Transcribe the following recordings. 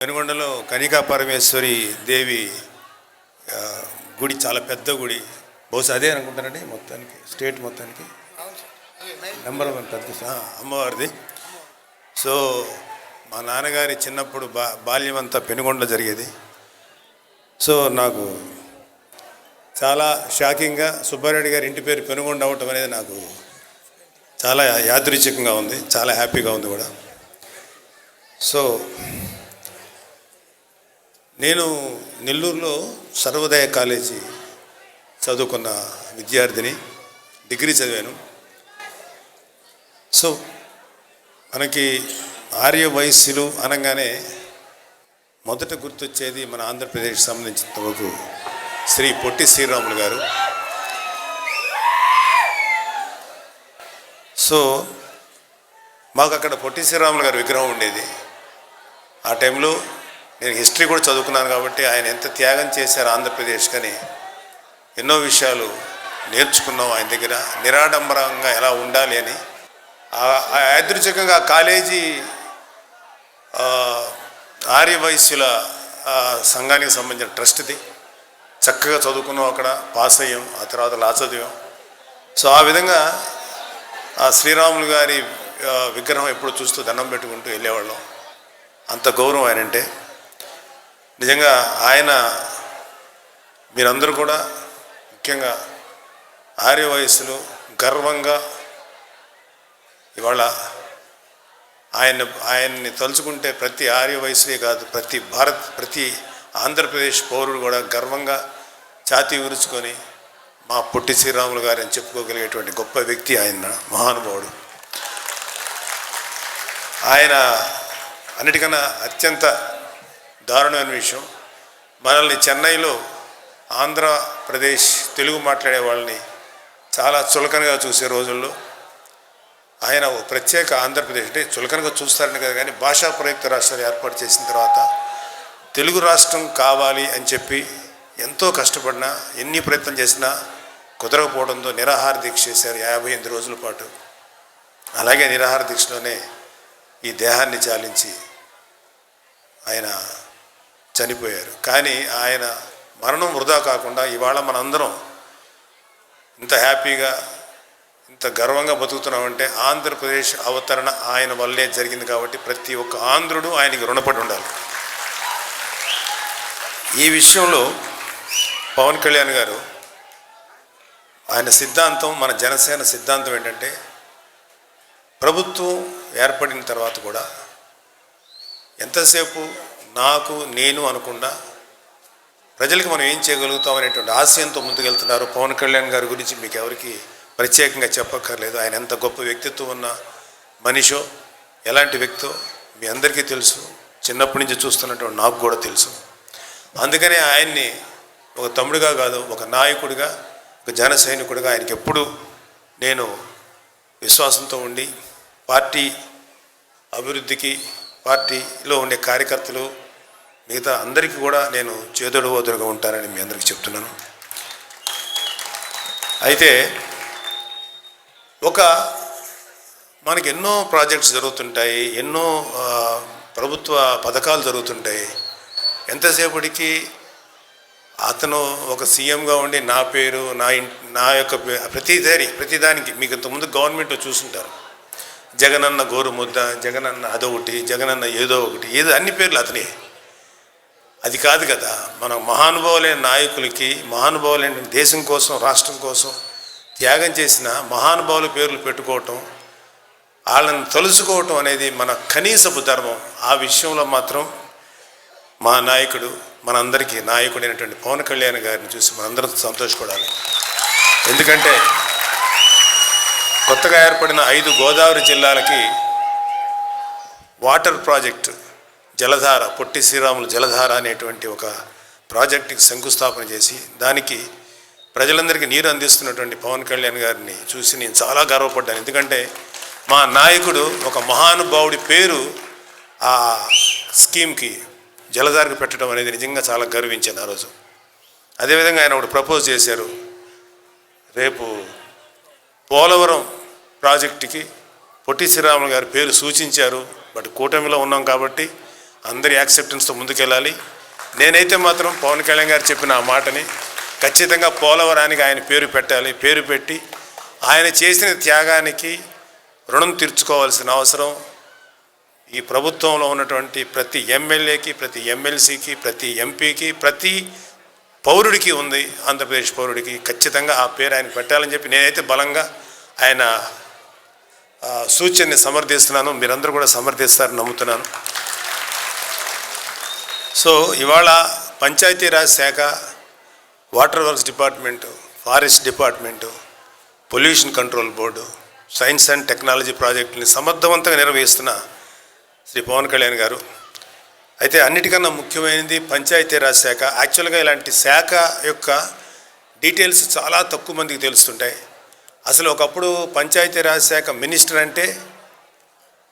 పెనుగొండలో కనికా పరమేశ్వరి దేవి గుడి చాలా పెద్ద గుడి. బహుశా అదే అనుకుంటానండి మొత్తానికి స్టేట్ మొత్తానికి నెంబర్ 1 పెద్ద అమ్మవారిది. సో మా నాన్నగారి చిన్నప్పుడు బాల్యం అంతా పెనుగొండలో జరిగేది. సో నాకు చాలా షాకింగ్గా సుబ్బారెడ్డి గారి ఇంటి పేరు పెనుగొండ అవటం అనేది నాకు చాలా యాదృచ్ఛికంగా ఉంది, చాలా హ్యాపీగా ఉంది కూడా. సో నేను నెల్లూరులో సర్వోదయ కాలేజీ చదువుకున్న విద్యార్థిని, డిగ్రీ చదివాను. సో మనకి ఆర్య వయస్సులు అనగానే మొదట గుర్తొచ్చేది మన ఆంధ్రప్రదేశ్కి సంబంధించిన వరకు శ్రీ పొట్టి శ్రీరాములు గారు. సో మాకు అక్కడ పొట్టి శ్రీరాములు గారి విగ్రహం ఉండేది. ఆ టైంలో నేను హిస్టరీ కూడా చదువుకున్నాను కాబట్టి ఆయన ఎంత త్యాగం చేశారు ఆంధ్రప్రదేశ్ కానీ ఎన్నో విషయాలు నేర్చుకున్నాం ఆయన దగ్గర, నిరాడంబరంగా ఎలా ఉండాలి అని. యాదృచ్ఛికంగా ఆ కాలేజీ ఆర్యవైశ్యుల సంఘానికి సంబంధించిన ట్రస్ట్ది. చక్కగా చదువుకున్నాం, అక్కడ పాస్ అయ్యాం, ఆ తర్వాత లా చదివాం. సో ఆ విధంగా ఆ శ్రీరాములు గారి విగ్రహం ఎప్పుడు చూస్తూ దండం పెట్టుకుంటూ వెళ్ళేవాళ్ళం. అంత గౌరవం ఆయనంటే. నిజంగా ఆయన మీరందరూ కూడా ముఖ్యంగా ఆర్య వయస్సులో గర్వంగా ఇవాళ ఆయన్ని తలుచుకుంటే ప్రతి ఆర్య వయసులే కాదు, ప్రతి ఆంధ్రప్రదేశ్ పౌరుడు కూడా గర్వంగా ఛాతీ విరుచుకొని మా పొట్టి శ్రీరాములు గారు అని చెప్పుకోగలిగేటువంటి గొప్ప వ్యక్తి ఆయన, మహానుభావుడు. ఆయన అన్నిటికన్నా అత్యంత దారుణమైన విషయం, మనల్ని చెన్నైలో ఆంధ్రప్రదేశ్ తెలుగు మాట్లాడే వాళ్ళని చాలా చులకనగా చూసే రోజుల్లో ఆయన ఓ ప్రత్యేక ఆంధ్రప్రదేశ్ అంటే చులకనగా చూస్తారని కదా, కానీ భాషా ప్రయుక్త రాష్ట్రాలు ఏర్పాటు చేసిన తర్వాత తెలుగు రాష్ట్రం కావాలి అని చెప్పి ఎంతో కష్టపడినా, ఎన్ని ప్రయత్నం చేసినా కుదరకపోవడంతో నిరాహార దీక్ష చేశారు 58 రోజుల పాటు. అలాగే నిరాహార దీక్షలోనే ఈ దేహాన్ని చాలించి ఆయన చనిపోయారు. కానీ ఆయన మరణం వృధా కాకుండా ఇవాళ మనందరం ఇంత హ్యాపీగా, ఇంత గర్వంగా బతుకుతున్నామంటే ఆంధ్రప్రదేశ్ అవతరణ ఆయన వల్లే జరిగింది. కాబట్టి ప్రతి ఒక్క ఆంధ్రుడు ఆయనకి రుణపడి ఉండాలి. ఈ విషయంలో పవన్ కళ్యాణ్ గారు ఆయన సిద్ధాంతం, మన జనసేన సిద్ధాంతం ఏంటంటే ప్రభుత్వం ఏర్పడిన తర్వాత కూడా ఎంతసేపు నాకు నేను అనకుండా ప్రజలకు మనం ఏం చేయగలుగుతాం అనేటువంటి ఆశయంతో ముందుకెళ్తున్నారు. పవన్ కళ్యాణ్ గారి గురించి మీకు ఎవరికి ప్రత్యేకంగా చెప్పక్కర్లేదు. ఆయన ఎంత గొప్ప వ్యక్తిత్వం ఉన్న మనిషో, ఎలాంటి వ్యక్తో మీ అందరికీ తెలుసు. చిన్నప్పటి నుంచి చూస్తున్నటువంటి నాకు కూడా తెలుసు. అందుకనే ఆయన్ని ఒక తమ్ముడిగా కాదు, ఒక నాయకుడిగా, ఒక జన సైనికుడిగా ఆయనకి ఎప్పుడు నేను విశ్వాసంతో ఉండి పార్టీ అభివృద్ధికి, పార్టీలో ఉండే కార్యకర్తలు మిగతా అందరికీ కూడా నేను చేదోడు ఓదురుగా ఉంటానని మీ అందరికీ చెప్తున్నాను. అయితే మనకి ఎన్నో ప్రాజెక్ట్స్ జరుగుతుంటాయి, ఎన్నో ప్రభుత్వ పథకాలు జరుగుతుంటాయి. ఎంతసేపటికి అతను ఒక సీఎంగా ఉండి నా పేరు, నా యొక్క ప్రతిదానికి మీకు ఇంతకుముందు గవర్నమెంట్ చూసుంటారు. జగనన్న గోరు ముద్ద, జగనన్న అదొకటి, జగనన్న ఏదో ఒకటి, ఏదో అన్ని పేర్లు అతనే. అది కాదు కదా. మన మహానుభావులైన నాయకులకి, మహానుభావులైన దేశం కోసం, రాష్ట్రం కోసం త్యాగం చేసిన మహానుభావుల పేర్లు పెట్టుకోవటం, వాళ్ళని తలుసుకోవటం అనేది మన కనీసపు ధర్మం. ఆ విషయంలో మాత్రం మా నాయకుడు, మనందరికీ నాయకుడైనటువంటి పవన్ కళ్యాణ్ గారిని చూసి మనందరం సంతోషపడాలి. ఎందుకంటే కొత్తగా ఏర్పడిన 5 గోదావరి జిల్లాలకి వాటర్ ప్రాజెక్టు జలధార, పొట్టి శ్రీరాములు జలధార అనేటువంటి ఒక ప్రాజెక్టుకి శంకుస్థాపన చేసి దానికి ప్రజలందరికీ నీరు అందిస్తున్నటువంటి పవన్ కళ్యాణ్ గారిని చూసి నేను చాలా గర్వపడ్డాను. ఎందుకంటే మా నాయకుడు ఒక మహానుభావుడి పేరు ఆ స్కీమ్కి, జలధారకు పెట్టడం అనేది నిజంగా చాలా గర్వించాను ఆ రోజు. అదేవిధంగా ఆయన ఒకటి ప్రపోజ్ చేశారు. రేపు పోలవరం ప్రాజెక్టుకి పొట్టి శ్రీరాములు గారి పేరు సూచించారు. బట్ కూటమిలో ఉన్నాం కాబట్టి అందరి యాక్సెప్టెన్స్తో ముందుకెళ్ళాలి. నేనైతే మాత్రం పవన్ కళ్యాణ్ గారు చెప్పిన ఆ మాటని ఖచ్చితంగా పోలవరానికి ఆయన పేరు పెట్టాలి. పేరు పెట్టి ఆయన చేసిన త్యాగానికి రుణం తీర్చుకోవాల్సిన అవసరం ఈ ప్రభుత్వంలో ఉన్నటువంటి ప్రతి ఎమ్మెల్యేకి, ప్రతి ఎమ్మెల్సీకి, ప్రతి ఎంపీకి, ప్రతి పౌరుడికి ఉంది. ఆంధ్రప్రదేశ్ పౌరుడికి ఖచ్చితంగా ఆ పేరు ఆయన పెట్టాలని చెప్పి నేనైతే బలంగా ఆయన సూచనని సమర్థిస్తున్నాను. మీరందరూ కూడా సమర్థిస్తారని నమ్ముతున్నాను. సో ఇవాళ పంచాయతీరాజ్ శాఖ, water works department, forest department, pollution control board, science and technology ప్రాజెక్టుని సమర్థవంతంగా నిర్వహిస్తున్న శ్రీ పవన్ కళ్యాణ్ గారు. అయితే అన్నిటికన్నా ముఖ్యమైనది పంచాయతీరాజ్ శాఖ. యాక్చువల్గా ఇలాంటి శాఖ యొక్క డీటెయిల్స్ చాలా తక్కువ మందికి తెలుస్తుంటాయి. అసలు ఒకప్పుడు పంచాయతీరాజ్ శాఖ మినిస్టర్ అంటే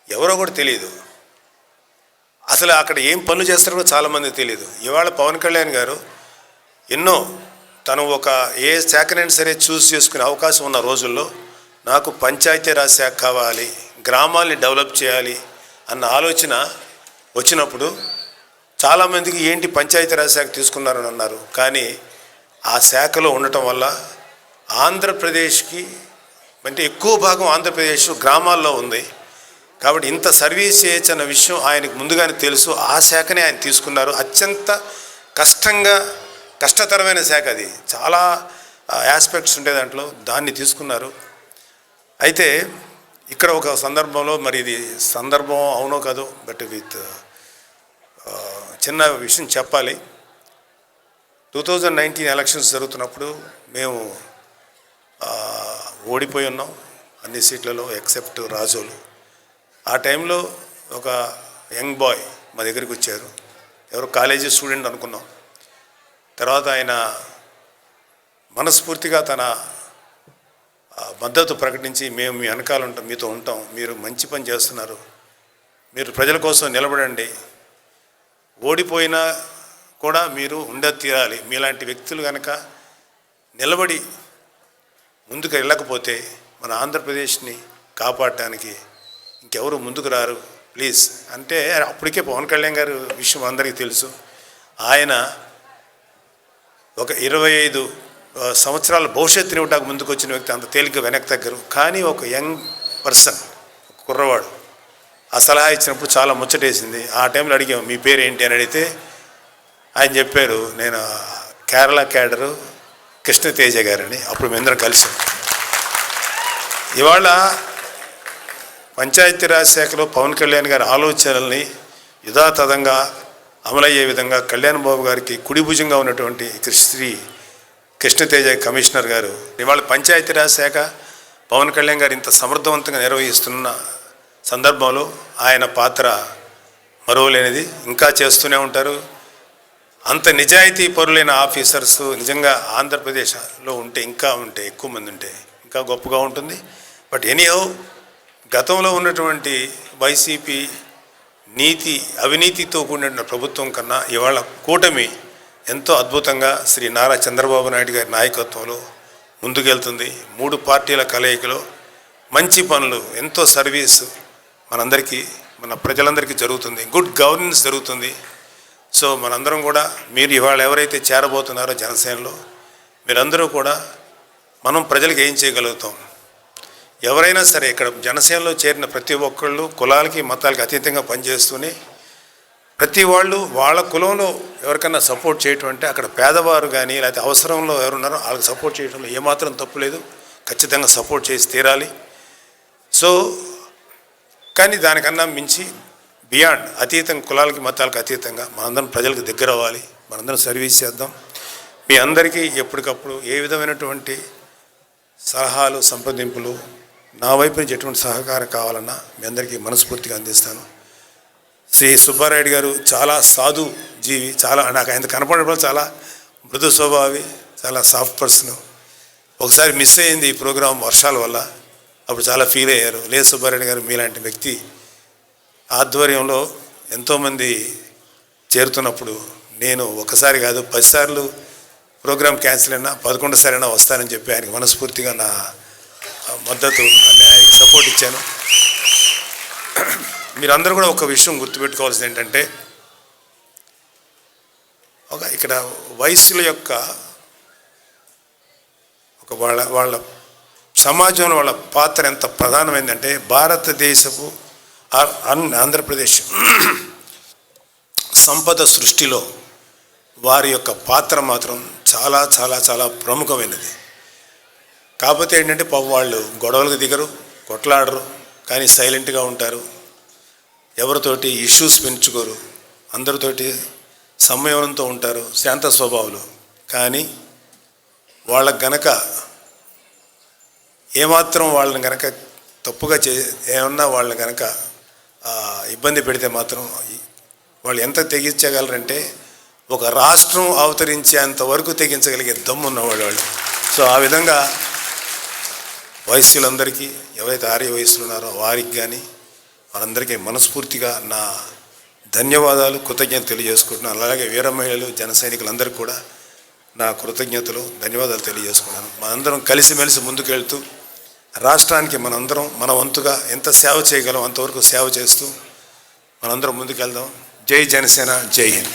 ఎవరో కూడా తెలియదు. అసలు అక్కడ ఏం పనులు చేస్తారో చాలామందికి తెలియదు. ఇవాళ పవన్ కళ్యాణ్ గారు ఎన్నో తను ఒక ఏ శాఖనైనా సరే చూస్ చేసుకునే అవకాశం ఉన్న రోజుల్లో నాకు పంచాయతీరాజ్ శాఖ కావాలి, గ్రామాల్ని డెవలప్ చేయాలి అన్న ఆలోచన వచ్చినప్పుడు చాలామందికి ఏంటి పంచాయతీరాజ్ శాఖ తీసుకున్నారని అన్నారు. కానీ ఆ శాఖలో ఉండటం వల్ల ఆంధ్రప్రదేశ్కి అంటే ఎక్కువ భాగం ఆంధ్రప్రదేశ్ గ్రామాల్లో ఉంది. కాబట్టి ఇంత సర్వీస్ చేయొచ్చు అన్న విషయం ఆయనకు ముందుగానే తెలుసు. ఆ శాఖనే ఆయన తీసుకున్నారు. అత్యంత కష్టతరమైన శాఖ అది. చాలా ఆస్పెక్ట్స్ ఉండే దాంట్లో దాన్ని తీసుకున్నారు. అయితే ఇక్కడ ఒక సందర్భంలో, మరి ఇది సందర్భం అవునో కాదో, బట్ విత్ చిన్న విషయం చెప్పాలి. 2019 ఎలక్షన్స్ జరుగుతున్నప్పుడు మేము ఓడిపోయి ఉన్నాం అన్ని సీట్లలో ఎక్సెప్ట్ రాజోలు. ఆ టైంలో ఒక యంగ్ బాయ్ మా దగ్గరికి వచ్చారు. ఎవరో కాలేజీ స్టూడెంట్ అనుకున్నాం. తర్వాత ఆయన మనస్ఫూర్తిగా తన మద్దతు ప్రకటించి, మేము మీ వెనకాల ఉంటాం, మీతో ఉంటాం, మీరు మంచి పని చేస్తున్నారు, మీరు ప్రజల కోసం నిలబడండి, ఓడిపోయినా కూడా మీరు తీరాలి, మీలాంటి వ్యక్తులు కనుక నిలబడి ముందుకు వెళ్ళకపోతే మన ఆంధ్రప్రదేశ్ని కాపాడటానికి ఇంకెవరు ముందుకు రారు ప్లీజ్ అంటే. అప్పటికే పవన్ కళ్యాణ్ గారు విషయం అందరికీ తెలుసు. ఆయన ఒక 25 సంవత్సరాల భవిష్యత్తుని ఇవ్వటానికి ముందుకు వచ్చిన వ్యక్తి, అంత తేలిక వెనక్కి తగ్గరు. కానీ ఒక యంగ్ పర్సన్, కుర్రవాడు ఆ సలహా ఇచ్చినప్పుడు చాలా ముచ్చటేసింది. ఆ టైంలో అడిగాము మీ పేరు ఏంటి అని అడిగితే ఆయన చెప్పారు, నేను కేరళ క్యాడరు కృష్ణతేజ గారని. అప్పుడు మేమందరం కలిసాం. ఇవాళ పంచాయతీరాజ్ శాఖలో పవన్ కళ్యాణ్ గారి ఆలోచనల్ని యథాతథంగా అమలయ్యే విధంగా కళ్యాణ్ బాబు గారికి కుడి భుజంగా ఉన్నటువంటి శ్రీ కృష్ణతేజ కమిషనర్ గారు, ఇవాళ పంచాయతీరాజ్ శాఖ పవన్ కళ్యాణ్ గారు ఇంత సమర్థవంతంగా నిర్వహిస్తున్న సందర్భంలో ఆయన పాత్ర మరువలేనిది. ఇంకా చేస్తూనే ఉంటారు. అంత నిజాయితీ పరులైన ఆఫీసర్స్ నిజంగా ఆంధ్రప్రదేశ్లో ఉంటే ఎక్కువ మంది ఉంటే ఇంకా గొప్పగా ఉంటుంది. బట్ ఎనీహౌ, గతంలో ఉన్నటువంటి వైసీపీ అవినీతితో కూడిన ప్రభుత్వం కన్నా ఇవాళ కూటమి ఎంతో అద్భుతంగా శ్రీ నారా చంద్రబాబు నాయుడు గారి నాయకత్వంలో ముందుకెళ్తుంది. 3 పార్టీల కలయికలో మంచి పనులు, ఎంతో సర్వీసు మనందరికీ, మన ప్రజలందరికీ జరుగుతుంది. గుడ్ గవర్నెన్స్ జరుగుతుంది. సో మనందరం కూడా, మీరు ఇవాళ ఎవరైతే చేరబోతున్నారో జనసేనలో, మీరందరూ కూడా మనం ప్రజలకు ఏం చేయగలుగుతాం. ఎవరైనా సరే ఇక్కడ జనసేనలో చేరిన ప్రతి ఒక్కళ్ళు కులాలకి మతాలకి అతీతంగా పనిచేస్తూనే ప్రతి వాళ్ళు వాళ్ళ కులంలో ఎవరికైనా సపోర్ట్ చేయటం అంటే, అక్కడ పేదవారు కానీ లేకపోతే అవసరంలో ఎవరున్నారో వాళ్ళకి సపోర్ట్ చేయడంలో ఏమాత్రం తప్పు లేదు. ఖచ్చితంగా సపోర్ట్ చేసి తీరాలి. సో కానీ దానికన్నా మించి బియాండ్, అతీతంగా, కులాలకి మతాలకు అతీతంగా మనందరం ప్రజలకు దగ్గర అవ్వాలి, మనందరం సర్వీస్ చేద్దాం. మీ అందరికీ ఎప్పటికప్పుడు ఏ విధమైనటువంటి సలహాలు, సంప్రదింపులు, నా వైపు నుంచి ఎటువంటి సహకారం కావాలన్నా మీ అందరికీ మనస్ఫూర్తిగా అందిస్తాను. శ్రీ సుబ్బారాయుడు గారు చాలా సాధు జీవి, చాలా నాకు ఆయన కనపడేప్పుడు చాలా మృదు స్వభావి, చాలా సాఫ్ట్ పర్సన్. ఒకసారి మిస్ అయింది ఈ ప్రోగ్రాం వర్షాల వల్ల, అప్పుడు చాలా ఫీల్ అయ్యారు. లేదు సుబ్బారాయుడు గారు మీలాంటి వ్యక్తి ఆధ్వర్యంలో ఎంతోమంది చేరుతున్నప్పుడు నేను ఒకసారి కాదు 10 సార్లు ప్రోగ్రాం క్యాన్సిల్ అయినా 11 సారైనా వస్తానని చెప్పి ఆయనకి మనస్ఫూర్తిగా నా మద్దతు ఆయనకి సపోర్ట్ ఇచ్చాను. మీరందరూ కూడా ఒక విషయం గుర్తుపెట్టుకోవాల్సింది ఏంటంటే, ఇక్కడ వయస్సుల యొక్క వాళ్ళ సమాజంలో వాళ్ళ పాత్ర ఎంత ప్రధానమైందంటే భారతదేశపు ఆంధ్రప్రదేశ్ సంపద సృష్టిలో వారి యొక్క పాత్ర మాత్రం చాలా చాలా చాలా ప్రముఖమైనది. కాకపోతే ఏంటంటే పాపం వాళ్ళు గొడవలకు దిగరు, కొట్లాడరు, కానీ సైలెంట్గా ఉంటారు, ఎవరితోటి ఇష్యూస్ పెంచుకోరు, అందరితోటి సంయమనంతో ఉంటారు, శాంత స్వభావాలు. కానీ వాళ్ళకు గనక ఏమాత్రం వాళ్ళని గనక తప్పుగా ఏమన్నా వాళ్ళని గనక ఇబ్బంది పెడితే మాత్రం వాళ్ళు ఎంత తెగించగలరంటే ఒక రాష్ట్రం అవతరించేంత వరకు తెగించగలిగే దమ్మున్నవాళ్ళు వాళ్ళు. సో ఆ విధంగా వయస్సులందరికీ, ఎవరైతే ఆర్య వయస్సులు ఉన్నారో వారికి కానీ వారందరికీ మనస్ఫూర్తిగా నా ధన్యవాదాలు, కృతజ్ఞతలు తెలియజేసుకుంటున్నాను. అలాగే వీర మహిళలు, జన సైనికులందరికీ కూడా నా కృతజ్ఞతలు, ధన్యవాదాలు తెలియజేసుకున్నాను. మనందరం కలిసిమెలిసి ముందుకెళ్తూ రాష్ట్రానికి మనందరం మన వంతుగా ఎంత సేవ చేయగలం అంతవరకు సేవ చేస్తూ మనందరం ముందుకెళ్దాం. జై జనసేన, జై హింద్.